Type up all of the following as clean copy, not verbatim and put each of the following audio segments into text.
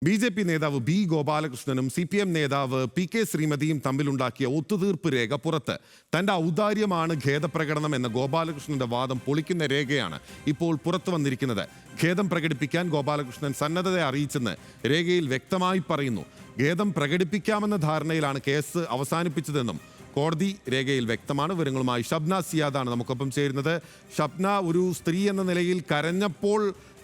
BJP. നേതാവ് B. ഗോപാലകൃഷ്ണനും CPM നേതാവ് PK ശ്രീമതിയും തമ്മിലുണ്ടാക്കിയ ഒത്തുതീർപ്പ് രേഖ പുറത്ത്. തന്റെ ഔദാര്യമാണ് ഖേദപ്രകടനം എന്ന ഗോപാലകൃഷ്ണന്റെ വാദം പൊളിക്കുന്ന രേഖയാണ് ഇപ്പോൾ പുറത്തു വന്നിരിക്കുന്നത്. ഖേദം പ്രകടിപ്പിക്കാൻ ഗോപാലകൃഷ്ണൻ സന്നദ്ധത അറിയിച്ചെന്ന് രേഖയിൽ വ്യക്തമായി പറയുന്നു. ഖേദം പ്രകടിപ്പിക്കാമെന്ന ധാരണയിലാണ് കേസ് അവസാനിപ്പിച്ചതെന്നും കോടതി രേഖയിൽ വ്യക്തമാണ്. വിവരങ്ങളുമായി ഷബ്ന സിയാദാണ് നമുക്കൊപ്പം ചേരുന്നത്. ഷബ്ന, ഒരു സ്ത്രീ എന്ന നിലയിൽ കരഞ്ഞപ്പോൾ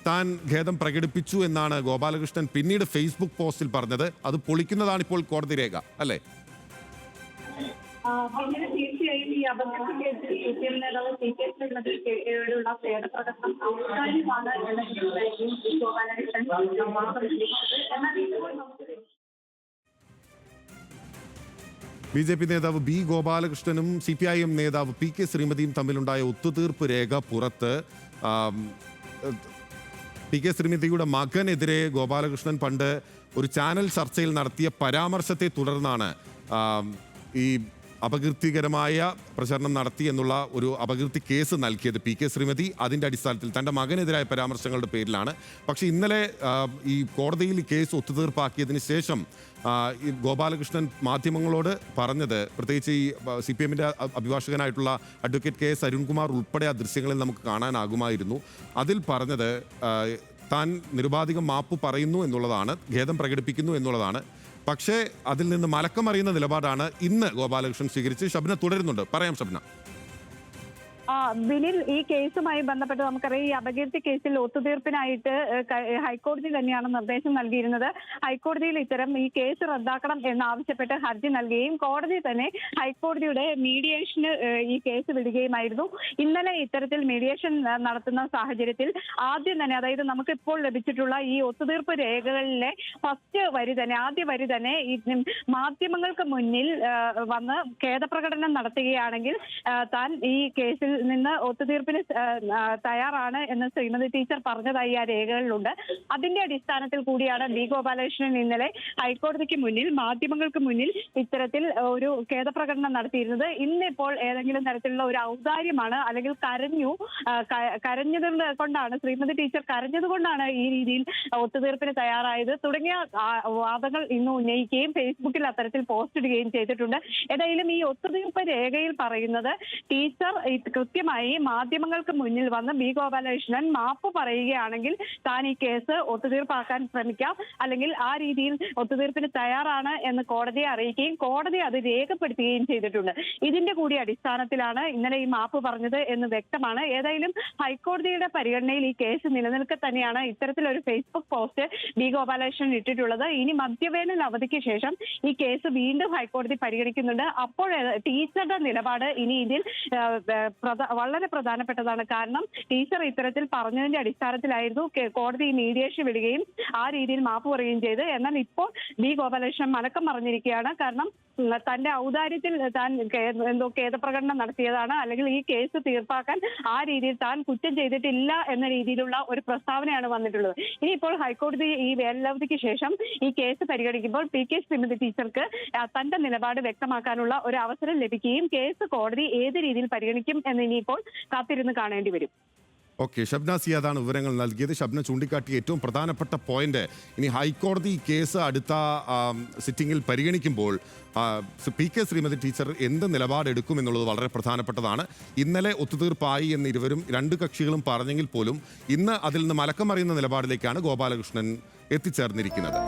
താൻ ഖേദം പ്രകടിപ്പിച്ചു എന്നാണ് ഗോപാലകൃഷ്ണൻ പിന്നീട് ഫേസ്ബുക്ക് പോസ്റ്റിൽ പറഞ്ഞത്. അത് പൊളിക്കുന്നതാണ് ഇപ്പോൾ കോടതി രേഖ, അല്ലേ? തീർച്ചയായും ഈ അബദ്ധത്തിൽ CPM നേതാവ് PK ശ്രീമതിയോടുള്ള ഖേദപ്രകടനം ഔദാര്യമാണ് എന്ന രീതിയിലായിരിക്കും ഗോപാലകൃഷ്ണൻ എന്നാൽ ഇപ്പോൾ നമുക്ക് ബി.ജെ.പി. നേതാവ് ബി. ഗോപാലകൃഷ്ണനും CPIM നേതാവ് PK ശ്രീമതിയും തമ്മിലുണ്ടായ ഒത്തുതീർപ്പ് രേഖ പുറത്ത്. PK ശ്രീമതിയുടെ മകനെതിരെ ഗോപാലകൃഷ്ണൻ പണ്ട് ഒരു ചാനൽ ചർച്ചയിൽ നടത്തിയ പരാമർശത്തെ തുടർന്നാണ് ഈ അപകീർത്തികരമായ പ്രചരണം നടത്തി എന്നുള്ള ഒരു അപകീർത്തി കേസ് നൽകിയത് PK ശ്രീമതി. അതിൻ്റെ അടിസ്ഥാനത്തിൽ തൻ്റെ മകനെതിരായ പരാമർശങ്ങളുടെ പേരിലാണ്. പക്ഷേ ഇന്നലെ ഈ കോടതിയിൽ കേസ് ഒത്തുതീർപ്പാക്കിയതിന് ശേഷം ഈ ഗോപാലകൃഷ്ണൻ മാധ്യമങ്ങളോട് പറഞ്ഞത്, പ്രത്യേകിച്ച് ഈ CPMൻ്റെ അഭിഭാഷകനായിട്ടുള്ള അഡ്വക്കേറ്റ് KS അരുൺകുമാർ ഉൾപ്പെടെ ആ ദൃശ്യങ്ങളിൽ നമുക്ക് കാണാനാകുമായിരുന്നു. അതിൽ പറഞ്ഞത് താൻ നിരുപാധികം മാപ്പ് പറയുന്നു എന്നുള്ളതാണ്, ഖേദം പ്രകടിപ്പിക്കുന്നു എന്നുള്ളതാണ്. പക്ഷേ അതിൽ നിന്ന് മലക്കമറിയുന്ന നിലപാടാണ് ഇന്ന് ഗോപാലകൃഷ്ണൻ സ്വീകരിച്ച്. ഷബ്ന തുടരുന്നുണ്ട്, പറയാം ഷബ്ന. ബിനിൽ, ഈ കേസുമായി ബന്ധപ്പെട്ട് നമുക്കറിയാം, ഈ അപകീർത്തി കേസിൽ ഒത്തുതീർപ്പിനായിട്ട് ഹൈക്കോടതി തന്നെയാണ് നിർദ്ദേശം നൽകിയിരുന്നത്. ഹൈക്കോടതിയിൽ ഈ കേസ് റദ്ദാക്കണം എന്നാവശ്യപ്പെട്ട് ഹർജി നൽകുകയും കോടതി തന്നെ ഹൈക്കോടതിയുടെ മീഡിയേഷന് ഈ കേസ് വിടുകയുമായിരുന്നു. ഇന്നലെ ഇത്തരത്തിൽ മീഡിയേഷൻ നടത്തുന്ന സാഹചര്യത്തിൽ ആദ്യം തന്നെ, അതായത് നമുക്കിപ്പോൾ ലഭിച്ചിട്ടുള്ള ഈ ഒത്തുതീർപ്പ് രേഖകളിലെ ആദ്യ വരി തന്നെ ഈ മാധ്യമങ്ങൾക്ക് മുന്നിൽ വന്ന് ഖേദപ്രകടനം നടത്തുകയാണെങ്കിൽ താൻ ഈ കേസിൽ നിന്ന് ഒത്തുതീർപ്പിന് തയ്യാറാണ് എന്ന് ശ്രീമതി ടീച്ചർ പറഞ്ഞതായി ആ രേഖകളിലുണ്ട്. അതിന്റെ അടിസ്ഥാനത്തിൽ കൂടിയാണ് ബി. ഗോപാലകൃഷ്ണൻ ഇന്നലെ ഹൈക്കോടതിക്ക് മുന്നിൽ, മാധ്യമങ്ങൾക്ക് മുന്നിൽ ഇത്തരത്തിൽ ഒരു ഖേദപ്രകടനം നടത്തിയിരുന്നത്. ഇന്നിപ്പോൾ ഏതെങ്കിലും തരത്തിലുള്ള ഒരു ഔദാര്യമാണ്, അല്ലെങ്കിൽ കരഞ്ഞത് കൊണ്ടാണ്, ശ്രീമതി ടീച്ചർ കരഞ്ഞത് കൊണ്ടാണ് ഈ രീതിയിൽ ഒത്തുതീർപ്പിന് തയ്യാറായത് തുടങ്ങിയ വാദങ്ങൾ ഇന്ന് ഉന്നയിക്കുകയും ഫേസ്ബുക്കിൽ അത്തരത്തിൽ പോസ്റ്റ് ഇടുകയും ചെയ്തിട്ടുണ്ട്. ഏതായാലും ഈ ഒത്തുതീർപ്പ് രേഖയിൽ പറയുന്നത്, ടീച്ചർ കൃത്യമായി മാധ്യമങ്ങൾക്ക് മുന്നിൽ വന്ന് ബി. ഗോപാലകൃഷ്ണൻ മാപ്പ് പറയുകയാണെങ്കിൽ താൻ ഈ കേസ് ഒത്തുതീർപ്പാക്കാൻ ശ്രമിക്കാം, അല്ലെങ്കിൽ ആ രീതിയിൽ ഒത്തുതീർപ്പിന് തയ്യാറാണ് എന്ന് കോടതിയെ അറിയിക്കുകയും കോടതി അത് രേഖപ്പെടുത്തുകയും ചെയ്തിട്ടുണ്ട്. ഇതിന്റെ കൂടി അടിസ്ഥാനത്തിലാണ് ഇന്നലെ ഈ മാപ്പ് പറഞ്ഞത് എന്ന് വ്യക്തമാണ്. ഏതായാലും ഹൈക്കോടതിയുടെ പരിഗണനയിൽ ഈ കേസ് നിലനിൽക്കെ തന്നെയാണ് ഇത്തരത്തിലൊരു ഫേസ്ബുക്ക് പോസ്റ്റ് ബി. ഗോപാലകൃഷ്ണൻ ഇട്ടിട്ടുള്ളത്. ഇനി മധ്യവേനൽ അവധിക്ക് ശേഷം ഈ കേസ് വീണ്ടും ഹൈക്കോടതി പരിഗണിക്കുന്നുണ്ട്. അപ്പോൾ ടീച്ചറുടെ നിലപാട് ഇനി ഇതിൽ വളരെ പ്രധാനപ്പെട്ടതാണ്. കാരണം ടീച്ചർ ഇത്തരത്തിൽ പറഞ്ഞതിന്റെ അടിസ്ഥാനത്തിലായിരുന്നു കോടതി മീഡിയേഷൻ വിടുകയും ആ രീതിയിൽ മാപ്പ് പറയുകയും ചെയ്ത്. എന്നാൽ ഇപ്പോൾ ബി. ഗോപാലകൃഷ്ണൻ മലക്കം മറിഞ്ഞിരിക്കുകയാണ്. കാരണം തന്റെ ഔദാര്യത്തിൽ താൻ ഖേദപ്രകടനം നടത്തിയതാണ്, അല്ലെങ്കിൽ ഈ കേസ് തീർപ്പാക്കാൻ ആ രീതിയിൽ താൻ കുറ്റം ചെയ്തിട്ടില്ല എന്ന രീതിയിലുള്ള ഒരു പ്രസ്താവനയാണ് വന്നിട്ടുള്ളത്. ഇനിയിപ്പോൾ ഹൈക്കോടതി ഈ വേനലവധിക്ക് ശേഷം ഈ കേസ് പരിഗണിക്കുമ്പോൾ PK ശ്രീമതി ടീച്ചർക്ക് തന്റെ നിലപാട് വ്യക്തമാക്കാനുള്ള ഒരു അവസരം ലഭിക്കുകയും കേസ് കോടതി ഏത് രീതിയിൽ പരിഗണിക്കും എന്ന് ഇനിയിപ്പോൾ കാത്തിരുന്ന് കാണേണ്ടി വരും. ഓക്കെ, ഷബ്ന സിയാദാണ് വിവരങ്ങൾ നൽകിയത്. ഷബ്ന ചൂണ്ടിക്കാട്ടിയ ഏറ്റവും പ്രധാനപ്പെട്ട പോയിന്റ്, ഇനി ഹൈക്കോടതി കേസ് അടുത്ത സിറ്റിംഗിൽ പരിഗണിക്കുമ്പോൾ PK ശ്രീമതി ടീച്ചർ എന്ത് നിലപാടെടുക്കും എന്നുള്ളത് വളരെ പ്രധാനപ്പെട്ടതാണ്. ഇന്നലെ ഒത്തുതീർപ്പായി എന്ന് രണ്ട് കക്ഷികളും പറഞ്ഞെങ്കിൽ പോലും ഇന്ന് അതിൽ നിന്ന് മലക്കമറിയുന്ന നിലപാടിലേക്കാണ് ഗോപാലകൃഷ്ണൻ എത്തിച്ചേർന്നിരിക്കുന്നത്.